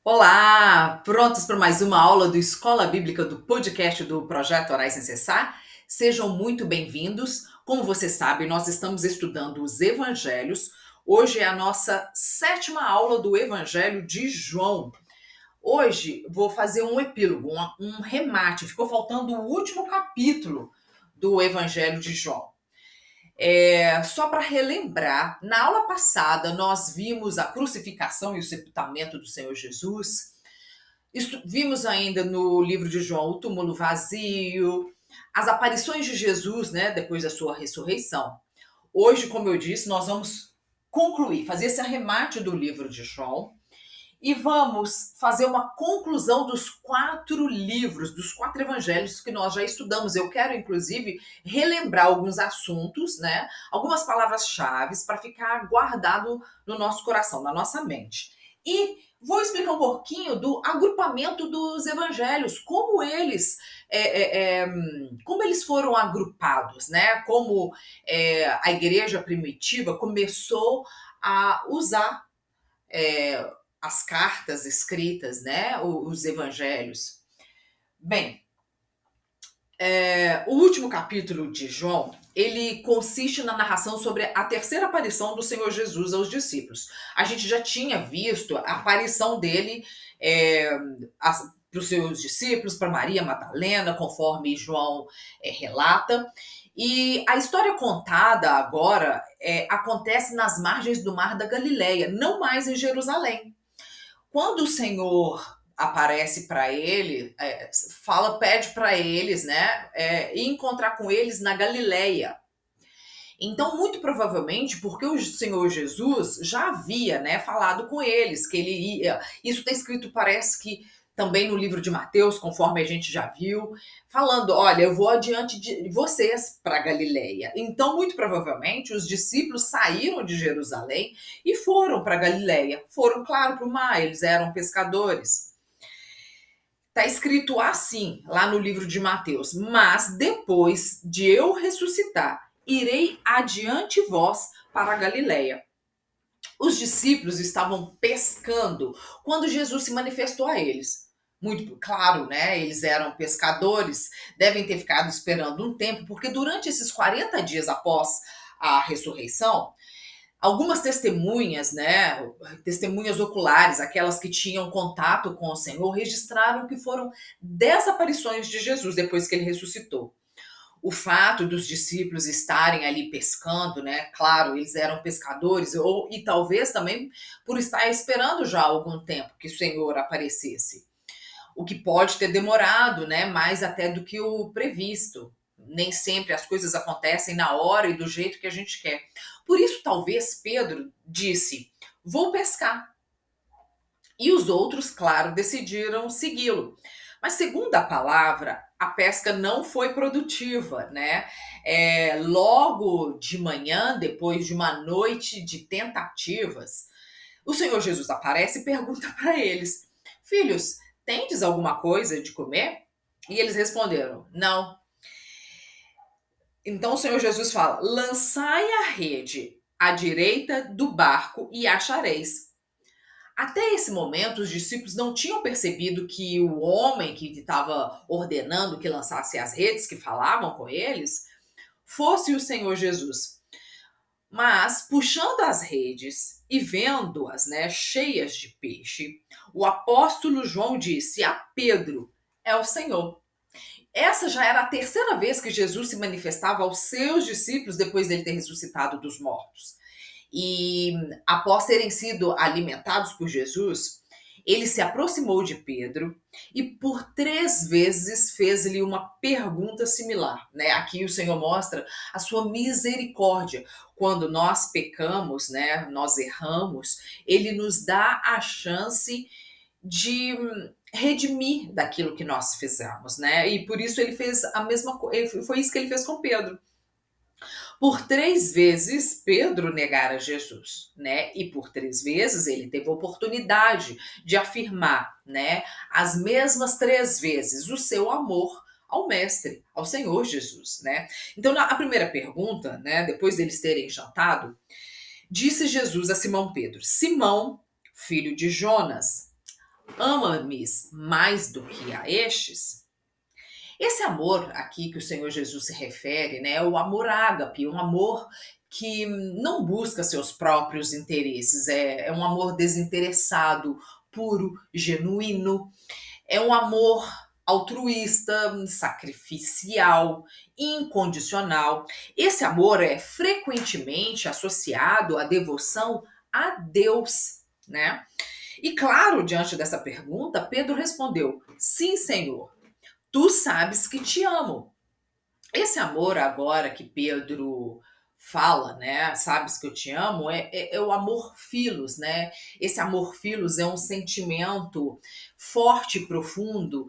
Olá! Prontos para mais uma aula do Escola Bíblica do podcast do Projeto Orar Sem Cessar? Sejam muito bem-vindos. Como você sabe, nós estamos estudando os Evangelhos. Hoje é a nossa sétima aula do Evangelho de João. Hoje vou fazer um epílogo, um remate. Ficou faltando o último capítulo do Evangelho de João. Só para relembrar, na aula passada nós vimos a crucificação e o sepultamento do Senhor Jesus. Vimos ainda no livro de João o túmulo vazio, as aparições de Jesus, né, depois da sua ressurreição. Hoje, como eu disse, nós vamos concluir, fazer esse arremate do livro de João e vamos fazer uma conclusão dos 4 livros, dos 4 evangelhos que nós já estudamos. Eu quero, inclusive, relembrar alguns assuntos, né, algumas palavras-chave para ficar guardado no nosso coração, na nossa mente. E vou explicar um pouquinho do agrupamento dos evangelhos, como eles foram agrupados, né? Como a igreja primitiva começou a usar é, as cartas escritas, né? Os evangelhos. Bem, o último capítulo de João, ele consiste na narração sobre a terceira aparição do Senhor Jesus aos discípulos. A gente já tinha visto a aparição dele para os seus discípulos, para Maria Madalena, conforme João relata. E a história contada agora acontece nas margens do Mar da Galileia, não mais em Jerusalém. Quando o Senhor aparece para ele, pede para eles, né, ir encontrar com eles na Galileia. Então, muito provavelmente, porque o Senhor Jesus já havia, né, falado com eles que ele ia. Isso está escrito, parece que também no livro de Mateus, conforme a gente já viu, falando: olha, eu vou adiante de vocês para Galileia. Então, muito provavelmente, os discípulos saíram de Jerusalém e foram para Galileia. Foram, claro, para o mar, eles eram pescadores. Está escrito assim, lá no livro de Mateus: mas depois de eu ressuscitar, irei adiante vós para a Galileia. Os discípulos estavam pescando quando Jesus se manifestou a eles. Muito claro, né? Eles eram pescadores, devem ter ficado esperando um tempo, porque durante esses 40 dias após a ressurreição, algumas testemunhas, né, testemunhas oculares, aquelas que tinham contato com o Senhor, registraram que foram 10 aparições de Jesus depois que ele ressuscitou. O fato dos discípulos estarem ali pescando, né, claro, eles eram pescadores, e talvez também por estar esperando já há algum tempo que o Senhor aparecesse. O que pode ter demorado, né, mais até do que o previsto. Nem sempre as coisas acontecem na hora e do jeito que a gente quer. Por isso, talvez Pedro disse: vou pescar. E os outros, claro, decidiram segui-lo. Mas, segundo a palavra, a pesca não foi produtiva, né? Logo de manhã, depois de uma noite de tentativas, o Senhor Jesus aparece e pergunta para eles: filhos, tendes alguma coisa de comer? E eles responderam: não. Então o Senhor Jesus fala: lançai a rede à direita do barco e achareis. Até esse momento, os discípulos não tinham percebido que o homem que estava ordenando que lançasse as redes, que falavam com eles, fosse o Senhor Jesus. Mas, puxando as redes e vendo-as, né, cheias de peixe, o apóstolo João disse a Pedro: é o Senhor. Essa já era a terceira vez que Jesus se manifestava aos seus discípulos depois dele ter ressuscitado dos mortos. E após terem sido alimentados por Jesus, ele se aproximou de Pedro e por 3 vezes fez-lhe uma pergunta similar, né? Aqui o Senhor mostra a sua misericórdia. Quando nós pecamos, né, nós erramos, ele nos dá a chance de redimir daquilo que nós fizemos, né? E por isso ele fez a mesma coisa, foi isso que ele fez com Pedro. Por 3 vezes Pedro negara Jesus, né? E por 3 vezes ele teve a oportunidade de afirmar, né? As mesmas 3 vezes o seu amor ao mestre, ao Senhor Jesus, né? Então, a primeira pergunta, né? Depois deles terem jantado, disse Jesus a Simão Pedro: Simão, filho de Jonas, ama-me mais do que a estes? Esse amor aqui que o Senhor Jesus se refere, né, é o amor ágape, um amor que não busca seus próprios interesses, é um amor desinteressado, puro, genuíno, é um amor altruísta, sacrificial, incondicional. Esse amor é frequentemente associado à devoção a Deus, né? E claro, diante dessa pergunta, Pedro respondeu: Sim, Senhor, tu sabes que te amo. Esse amor agora que Pedro fala, né? Sabes que eu te amo, é o amor filos, né? Esse amor filos é um sentimento forte e profundo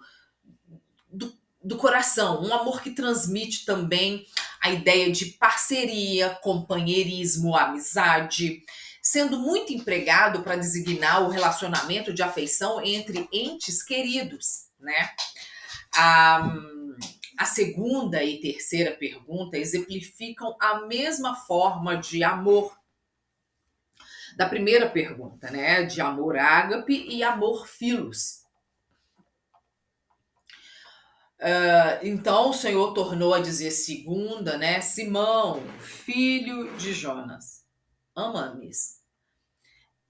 do coração, um amor que transmite também a ideia de parceria, companheirismo, amizade, sendo muito empregado para designar o relacionamento de afeição entre entes queridos, né? A, a segunda e terceira pergunta exemplificam a mesma forma de amor da primeira pergunta, né? De amor ágape e amor filos. Então o Senhor tornou a dizer segunda, né? Simão, filho de Jonas, ama-me.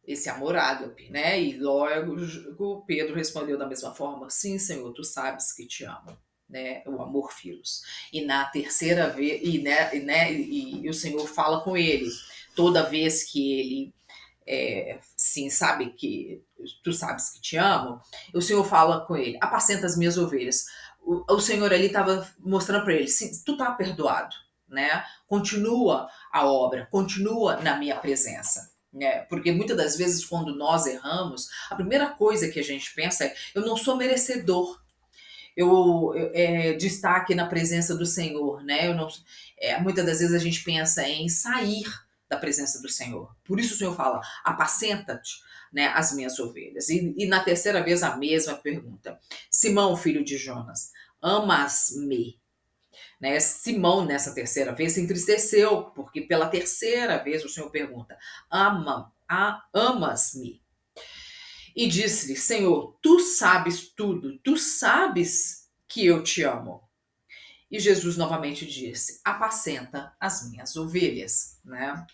Esse amor ágape, né? E logo Pedro respondeu da mesma forma: Sim, Senhor, tu sabes que te amo, né? O amor filos. E na terceira vez, e o Senhor fala com ele toda vez que ele sim, sabe que tu sabes que te amo, o Senhor fala com ele: apacenta as minhas ovelhas. O Senhor ali estava mostrando para ele: sim, tu tá perdoado, né? Continua a obra, continua na minha presença. Né? Porque muitas das vezes, quando nós erramos, a primeira coisa que a gente pensa é: eu não sou merecedor de estar aqui na presença do Senhor, né? Eu não, muitas das vezes a gente pensa em sair da presença do Senhor. Por isso o Senhor fala: apacenta-te, né, as minhas ovelhas. E na terceira vez a mesma pergunta: Simão, filho de Jonas, amas-me? Né? Simão, nessa terceira vez, se entristeceu, porque pela terceira vez o Senhor pergunta: amas-me? E disse-lhe: Senhor, tu sabes tudo, tu sabes que eu te amo. E Jesus novamente disse: apacenta as minhas ovelhas, né?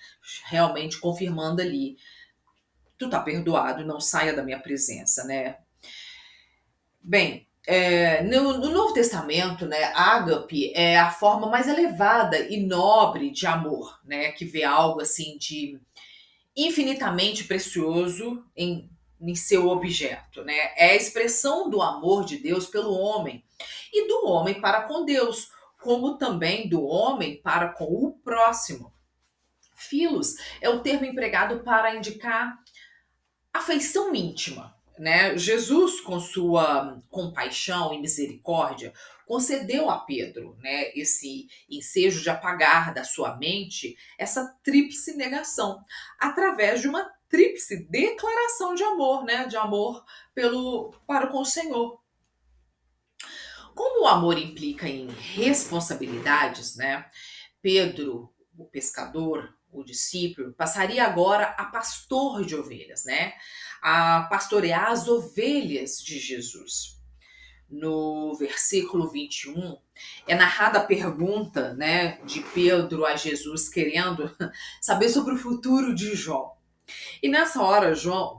Realmente confirmando ali: tu tá perdoado, não saia da minha presença, né? Bem, no Novo Testamento, né, ágape é a forma mais elevada e nobre de amor, né? Que vê algo assim de infinitamente precioso em seu objeto, né? É a expressão do amor de Deus pelo homem e do homem para com Deus, como também do homem para com o próximo. Filos é o termo empregado para indicar afeição íntima, né? Jesus, com sua compaixão e misericórdia, concedeu a Pedro, né, esse ensejo de apagar da sua mente essa tríplice negação, através de uma tríplice declaração de amor, né, de amor para com o Senhor. Como o amor implica em responsabilidades, né, Pedro, o pescador, o discípulo, passaria agora a pastor de ovelhas, né? A pastorear as ovelhas de Jesus. No versículo 21, é narrada a pergunta, né, de Pedro a Jesus, querendo saber sobre o futuro de João. E nessa hora,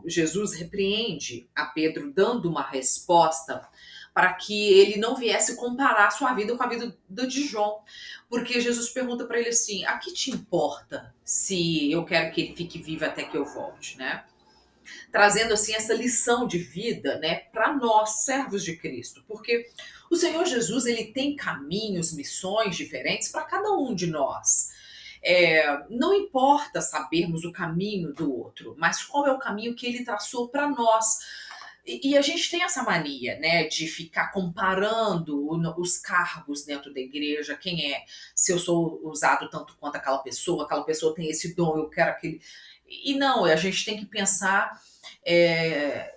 Jesus repreende a Pedro, dando uma resposta para que ele não viesse comparar sua vida com a vida de João. Porque Jesus pergunta para ele assim: a que te importa se eu quero que ele fique vivo até que eu volte, né? Trazendo assim essa lição de vida, né, para nós, servos de Cristo. Porque o Senhor Jesus, ele tem caminhos, missões diferentes para cada um de nós. Não importa sabermos o caminho do outro, mas qual é o caminho que ele traçou para nós. E a gente tem essa mania, né, de ficar comparando os cargos dentro da igreja, quem é, se eu sou usado tanto quanto aquela pessoa tem esse dom, eu quero aquele. E não, a gente tem que pensar,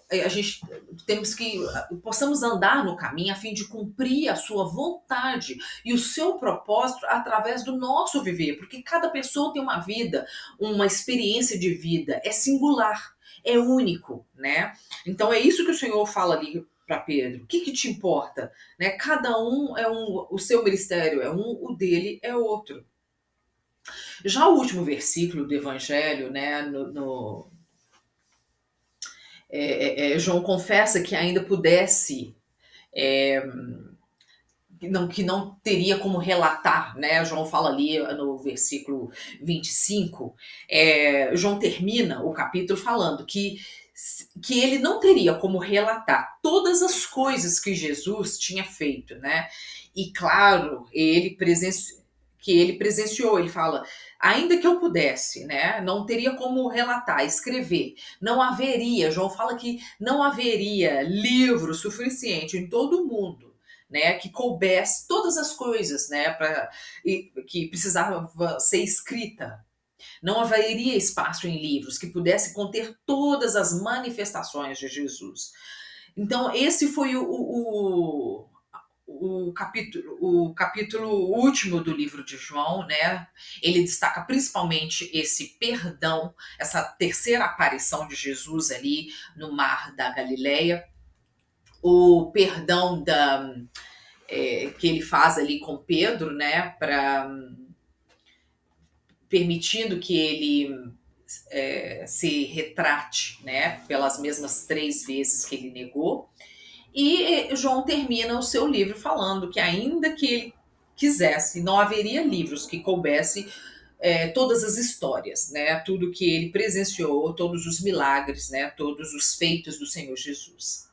a gente temos que possamos andar no caminho a fim de cumprir a sua vontade e o seu propósito através do nosso viver, porque cada pessoa tem uma vida, uma experiência de vida, é singular. é único, né? Então é isso que o Senhor fala ali para Pedro. O que, que te importa? Né? Cada um é um, o seu ministério é um, o dele é outro. Já o último versículo do Evangelho, né, João confessa que ainda pudesse, que não teria como relatar, né? João fala ali no versículo 25, João termina o capítulo falando que ele não teria como relatar todas as coisas que Jesus tinha feito, né? E claro, que ele presenciou, ele fala, ainda que eu pudesse, né, não teria como relatar, escrever, não haveria, João fala que não haveria livro suficiente em todo o mundo, né, que coubesse todas as coisas, né, que precisava ser escrita. Não haveria espaço em livros que pudesse conter todas as manifestações de Jesus. Então, esse foi o capítulo último do livro de João, né? Ele destaca principalmente esse perdão, essa terceira aparição de Jesus ali no mar da Galileia, o perdão que ele faz ali com Pedro, né? Permitindo que ele se retrate, né? Pelas mesmas 3 vezes que ele negou. E João termina o seu livro falando que ainda que ele quisesse, não haveria livros que coubesse todas as histórias, né? Tudo que ele presenciou, todos os milagres, né? Todos os feitos do Senhor Jesus.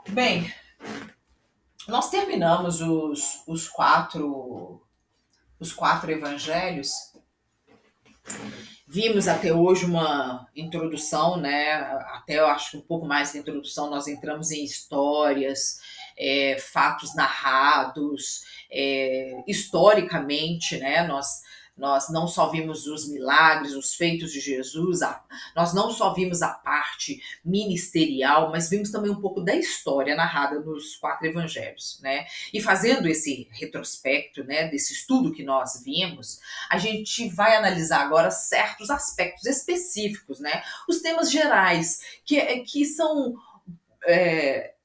Bem, nós terminamos os quatro evangelhos. Vimos até hoje uma introdução, né? Até eu acho que um pouco mais de introdução, nós entramos em histórias, fatos narrados, historicamente, né? Nós não só vimos os milagres, os feitos de Jesus, nós não só vimos a parte ministerial, mas vimos também um pouco da história narrada nos 4 evangelhos, né? E fazendo esse retrospecto, né, desse estudo que nós vimos, a gente vai analisar agora certos aspectos específicos, né? Os temas gerais, que são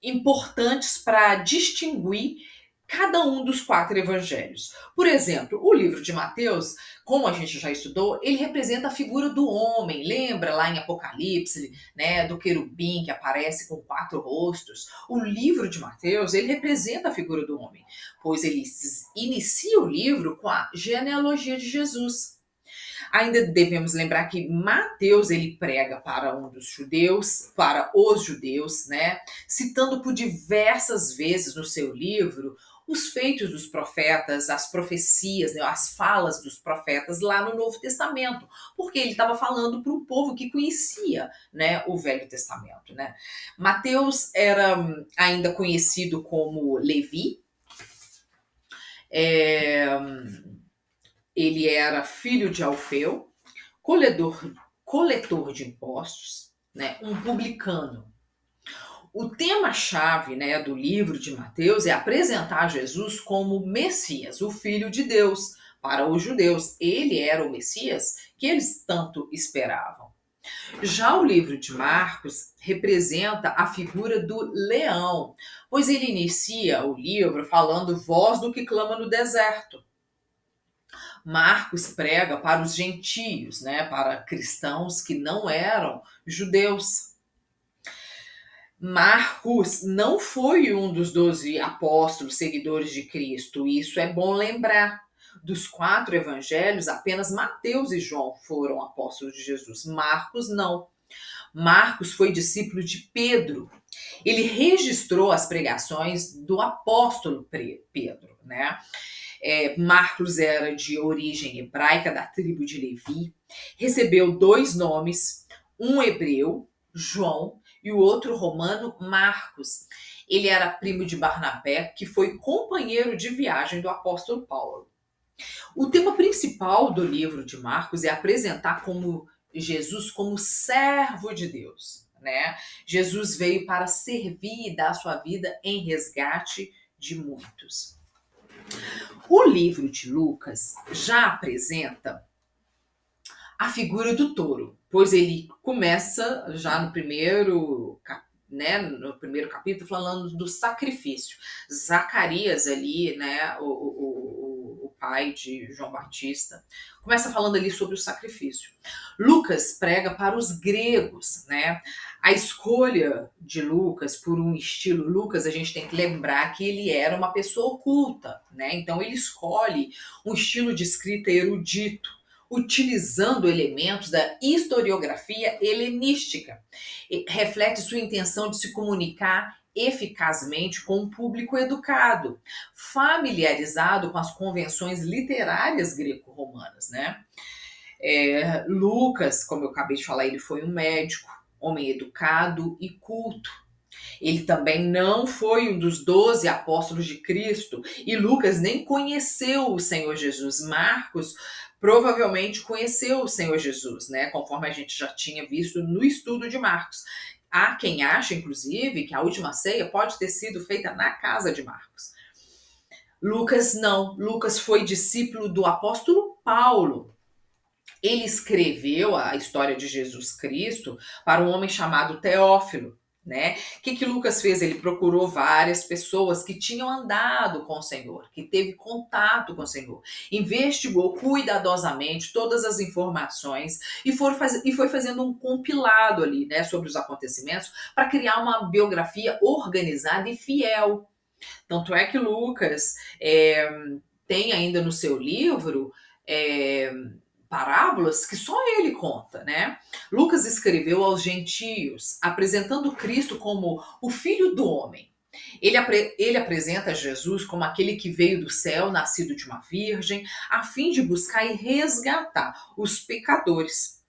importantes para distinguir cada um dos 4 evangelhos. Por exemplo, o livro de Mateus, como a gente já estudou, ele representa a figura do homem. Lembra lá em Apocalipse, né, do querubim que aparece com 4 rostos? O livro de Mateus, ele representa a figura do homem, pois ele inicia o livro com a genealogia de Jesus. Ainda devemos lembrar que Mateus ele prega para para os judeus, né? Citando por diversas vezes no seu livro os feitos dos profetas, as profecias, né, as falas dos profetas lá no Novo Testamento, porque ele estava falando para um povo que conhecia, né, o Velho Testamento, né? Mateus era ainda conhecido como Levi. Ele era filho de Alfeu, coletor de impostos, né, um publicano. O tema-chave, né, do livro de Mateus é apresentar Jesus como Messias, o Filho de Deus. Para os judeus, ele era o Messias que eles tanto esperavam. Já o livro de Marcos representa a figura do leão, pois ele inicia o livro falando voz do que clama no deserto. Marcos prega para os gentios, né, para cristãos que não eram judeus. Marcos não foi um dos 12 apóstolos seguidores de Cristo, isso é bom lembrar. Dos 4 evangelhos, apenas Mateus e João foram apóstolos de Jesus. Marcos não. Marcos foi discípulo de Pedro. Ele registrou as pregações do apóstolo Pedro, né? Marcos era de origem hebraica, da tribo de Levi. Recebeu 2 nomes, um hebreu, João, e o outro romano, Marcos. Ele era primo de Barnabé, que foi companheiro de viagem do apóstolo Paulo. O tema principal do livro de Marcos é apresentar Jesus como servo de Deus, né? Jesus veio para servir e dar sua vida em resgate de muitos. O livro de Lucas já apresenta a figura do touro, pois ele começa já no primeiro capítulo falando do sacrifício. Zacarias ali, né, o pai de João Batista, começa falando ali sobre o sacrifício. Lucas prega para os gregos, né? A escolha de Lucas por um estilo Lucas, a gente tem que lembrar que ele era uma pessoa oculta, né? Então ele escolhe um estilo de escrita erudito, utilizando elementos da historiografia helenística. Reflete sua intenção de se comunicar eficazmente com um público educado, familiarizado com as convenções literárias greco-romanas, né? Lucas, como eu acabei de falar, ele foi um médico, homem educado e culto. Ele também não foi um dos 12 apóstolos de Cristo, e Lucas nem conheceu o Senhor Jesus. Marcos provavelmente conheceu o Senhor Jesus, né? Conforme a gente já tinha visto no estudo de Marcos. Há quem acha, inclusive, que a última ceia pode ter sido feita na casa de Marcos. Lucas não. Lucas foi discípulo do apóstolo Paulo. Ele escreveu a história de Jesus Cristo para um homem chamado Teófilo, né? O que Lucas fez? Ele procurou várias pessoas que tinham andado com o Senhor, que teve contato com o Senhor, investigou cuidadosamente todas as informações e foi fazendo um compilado ali, né, sobre os acontecimentos para criar uma biografia organizada e fiel. Tanto é que Lucas tem ainda no seu livro parábolas que só ele conta, né? Lucas escreveu aos gentios, apresentando Cristo como o Filho do Homem. Ele apresenta Jesus como aquele que veio do céu, nascido de uma virgem, a fim de buscar e resgatar os pecadores.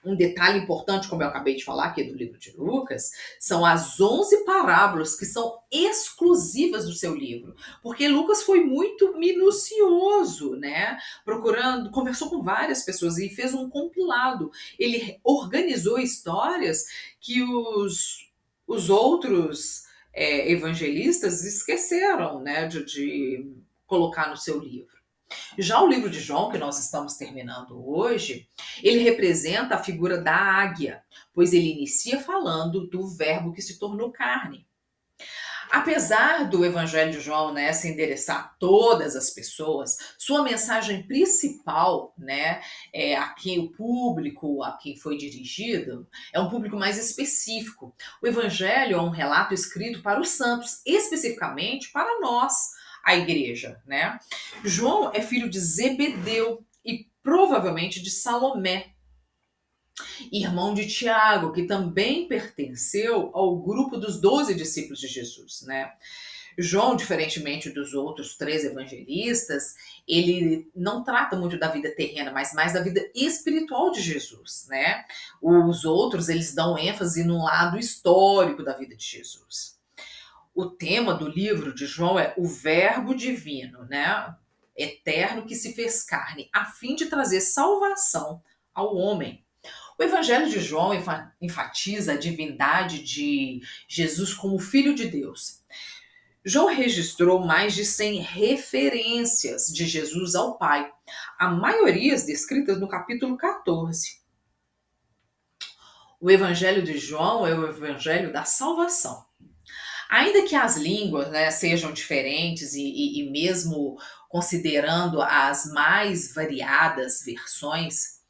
Um detalhe importante, como eu acabei de falar aqui do livro de Lucas, são as 11 parábolas que são exclusivas do seu livro, porque Lucas foi muito minucioso, né? Procurando, conversou com várias pessoas e fez um compilado. Ele organizou histórias que os outros evangelistas esqueceram, né, de colocar no seu livro. Já o livro de João, que nós estamos terminando hoje, ele representa a figura da águia, pois ele inicia falando do verbo que se tornou carne. Apesar do Evangelho de João, né, se endereçar a todas as pessoas, sua mensagem principal, né, a quem o público a quem foi dirigido, é um público mais específico. O Evangelho é um relato escrito para os santos, especificamente para nós, a igreja, né? João é filho de Zebedeu e provavelmente de Salomé, irmão de Tiago, que também pertenceu ao grupo dos 12 discípulos de Jesus, né? João, diferentemente dos outros 3 evangelistas, ele não trata muito da vida terrena, mas mais da vida espiritual de Jesus, né? Os outros, eles dão ênfase no lado histórico da vida de Jesus. O tema do livro de João é o Verbo Divino, né? Eterno que se fez carne, a fim de trazer salvação ao homem. O Evangelho de João enfatiza a divindade de Jesus como Filho de Deus. João registrou mais de 100 referências de Jesus ao Pai, a maioria descritas no capítulo 14. O Evangelho de João é o Evangelho da salvação. Ainda que as línguas, né, sejam diferentes e mesmo considerando as mais variadas versões,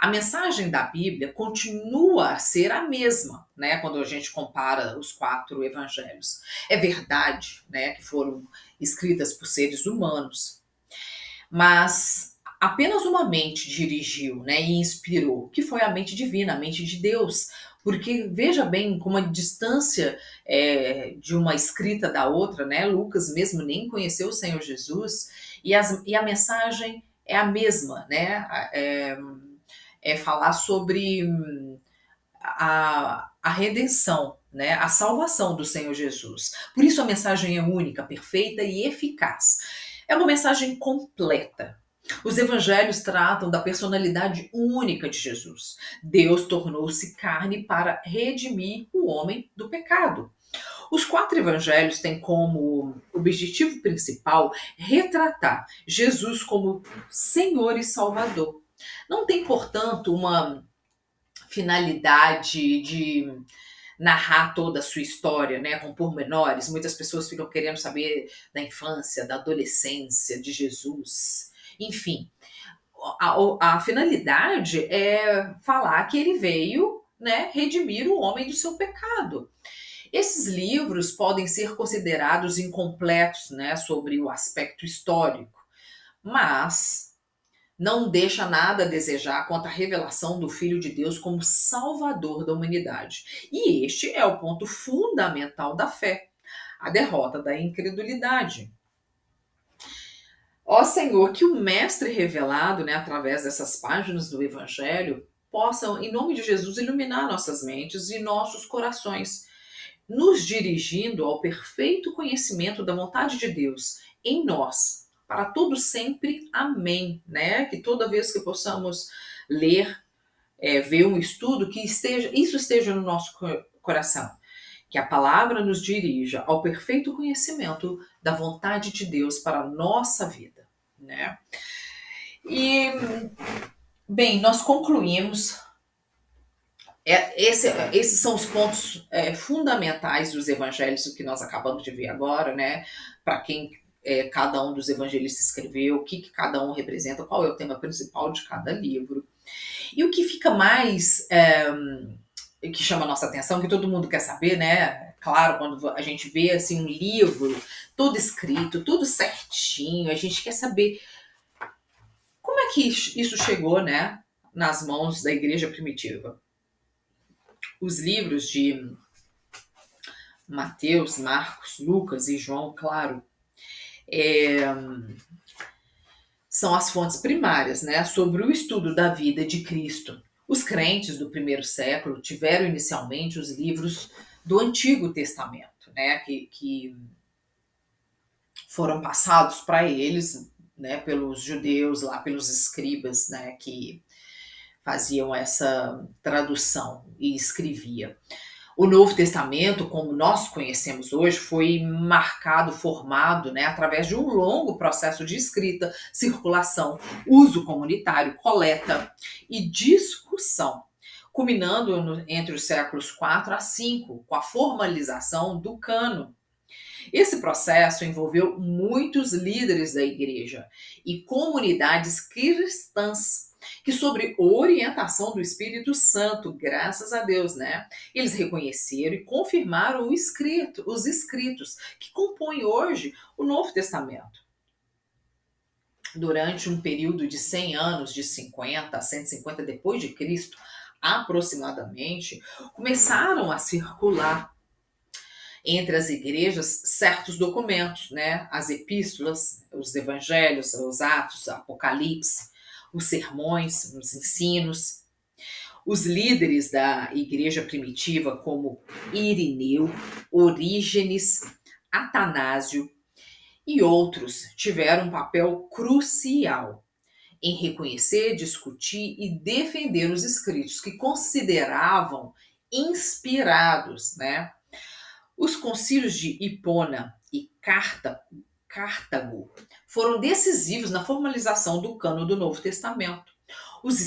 a mensagem da Bíblia continua a ser a mesma, né, quando a gente compara os 4 evangelhos. É verdade, né, que foram escritas por seres humanos, mas apenas uma mente dirigiu, né, e inspirou, que foi a mente divina, a mente de Deus. Porque veja bem como a distância de uma escrita da outra, né? Lucas mesmo nem conheceu o Senhor Jesus e a mensagem é a mesma, né? Falar sobre a redenção, né? A salvação do Senhor Jesus. Por isso a mensagem é única, perfeita e eficaz. É uma mensagem completa. Os evangelhos tratam da personalidade única de Jesus. Deus tornou-se carne para redimir o homem do pecado. Os 4 evangelhos têm como objetivo principal retratar Jesus como Senhor e Salvador. Não tem, portanto, uma finalidade de narrar toda a sua história, né, com pormenores. Muitas pessoas ficam querendo saber da infância, da adolescência, de Jesus, enfim. A finalidade é falar que ele veio, né, redimir o homem do seu pecado. Esses livros podem ser considerados incompletos, né, sobre o aspecto histórico, mas não deixa nada a desejar quanto à revelação do Filho de Deus como Salvador da humanidade. E este é o ponto fundamental da fé, a derrota da incredulidade. Ó Senhor, que o Mestre revelado, né, através dessas páginas do Evangelho, possam, em nome de Jesus, iluminar nossas mentes e nossos corações, nos dirigindo ao perfeito conhecimento da vontade de Deus em nós, para todo sempre. Amém. Né? Que toda vez que possamos ler, ver um estudo, que isso esteja no nosso coração. Que a palavra nos dirija ao perfeito conhecimento da vontade de Deus para a nossa vida. Né? E, bem, nós concluímos. Esses são os pontos fundamentais dos evangelhos que nós acabamos de ver agora, né? Para quem cada um dos evangelistas escreveu, o que cada um representa, qual é o tema principal de cada livro. E o que fica mais que chama a nossa atenção, que todo mundo quer saber, né? Claro, quando a gente vê assim um livro todo escrito, tudo certinho, a gente quer saber como é que isso chegou, né, nas mãos da igreja primitiva. Os livros de Mateus, Marcos, Lucas e João, claro, são as fontes primárias, né, sobre o estudo da vida de Cristo. Os crentes do primeiro século tiveram inicialmente os livros do Antigo Testamento, né, que foram passados para eles, né, pelos judeus, lá pelos escribas, né, que faziam essa tradução e escrevia. O Novo Testamento, como nós conhecemos hoje, foi marcado, formado, né, através de um longo processo de escrita, circulação, uso comunitário, coleta e discussão, culminando entre os séculos 4 a 5, com a formalização do cânon. Esse processo envolveu muitos líderes da igreja e comunidades cristãs que, sob orientação do Espírito Santo, graças a Deus, né, eles reconheceram e confirmaram os escritos que compõem hoje o Novo Testamento. Durante um período de 100 anos, de 50 a 150 depois de Cristo, aproximadamente, começaram a circular entre as igrejas certos documentos, né? As epístolas, os evangelhos, os atos, Apocalipse, os sermões, os ensinos. Os líderes da igreja primitiva, como Irineu, Orígenes, Atanásio e outros, tiveram um papel crucial em reconhecer, discutir e defender os escritos que consideravam inspirados, né? Os concílios de Hipona e Cartago foram decisivos na formalização do cânon do Novo Testamento. Os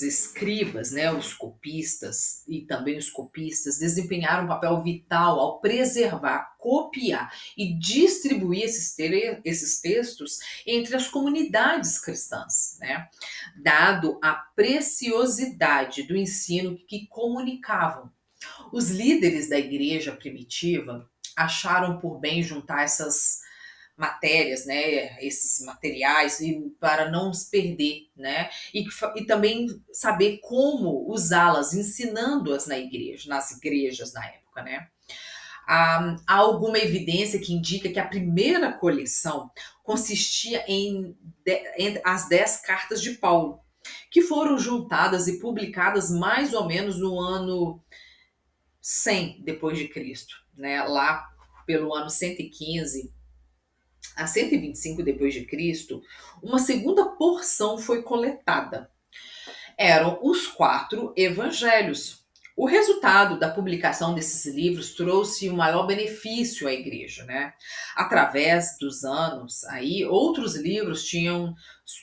escribas, né, os copistas e também os copistas desempenharam um papel vital ao preservar, copiar e distribuir esses textos entre as comunidades cristãs, né, dado a preciosidade do ensino que comunicavam. Os líderes da igreja primitiva acharam por bem juntar essas matérias, né, esses materiais, para não se perder, né, e também saber como usá-las, ensinando-as nas igrejas na época, né. Há alguma evidência que indica que a primeira coleção consistia em as 10 cartas de Paulo, que foram juntadas e publicadas mais ou menos no ano 100 depois de Cristo, né? Lá pelo ano 115 a 125 depois de Cristo, uma segunda porção foi coletada. Eram os 4 evangelhos. O resultado da publicação desses livros trouxe o maior benefício à igreja, né? Através dos anos, aí outros livros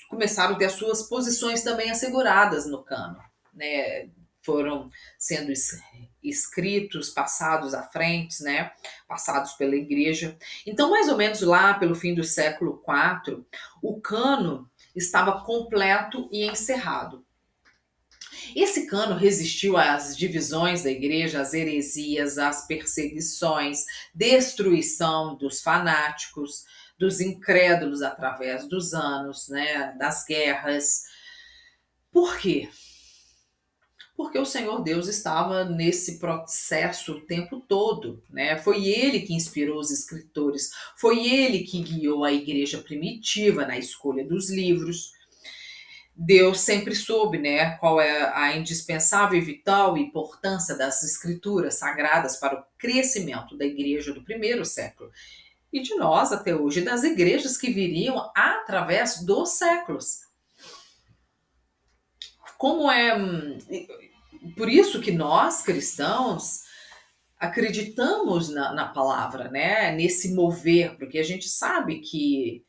começaram a ter as suas posições também asseguradas no cânon, né? foram sendo escritos, passados à frente, né? Passados pela igreja. Então, mais ou menos lá pelo fim do século IV, o cânon estava completo e encerrado. Esse cano resistiu às divisões da igreja, às heresias, às perseguições, destruição dos fanáticos, dos incrédulos através dos anos, né, das guerras. Por quê? Porque o Senhor Deus estava nesse processo o tempo todo, né? Foi ele que inspirou os escritores, foi ele que guiou a igreja primitiva na escolha dos livros. Deus sempre soube, né, qual é a indispensável e vital importância das escrituras sagradas para o crescimento da igreja do primeiro século e de nós até hoje, das igrejas que viriam através dos séculos. Como é por isso que nós cristãos acreditamos na palavra, né, nesse mover, porque a gente sabe que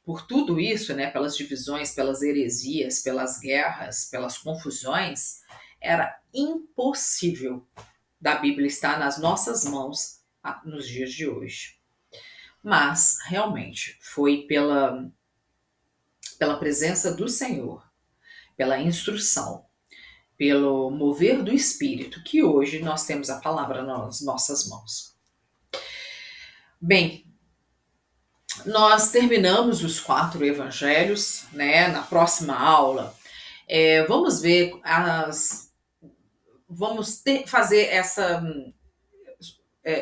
por tudo isso, né, pelas divisões, pelas heresias, pelas guerras, pelas confusões, era impossível da Bíblia estar nas nossas mãos nos dias de hoje. Mas, realmente, foi pela presença do Senhor, pela instrução, pelo mover do Espírito, que hoje nós temos a palavra nas nossas mãos. Bem, nós terminamos os 4 evangelhos, né? Na próxima aula, vamos ver fazer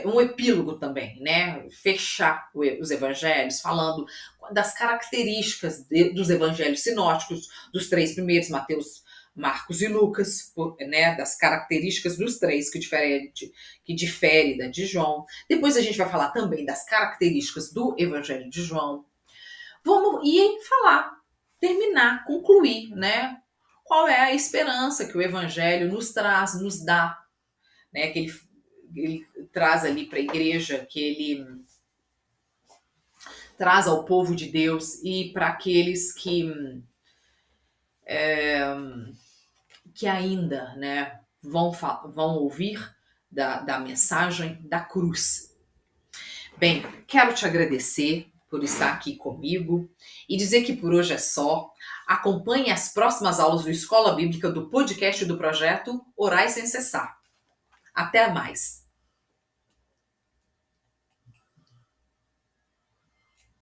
um epílogo também, né? Fechar os evangelhos falando das características dos evangelhos sinóticos, dos 3 primeiros, Mateus, Marcos e Lucas, né? Das características dos 3 que difere da de João. Depois a gente vai falar também das características do evangelho de João. Vamos terminar, concluir, né? Qual é a esperança que o evangelho nos traz, nos dá, né? Que ele traz ali para a igreja, que ele traz ao povo de Deus e para aqueles que ainda, né, vão ouvir da mensagem da cruz. Bem, quero te agradecer por estar aqui comigo e dizer que por hoje é só. Acompanhe as próximas aulas do Escola Bíblica do podcast do projeto Orai Sem Cessar. Até mais!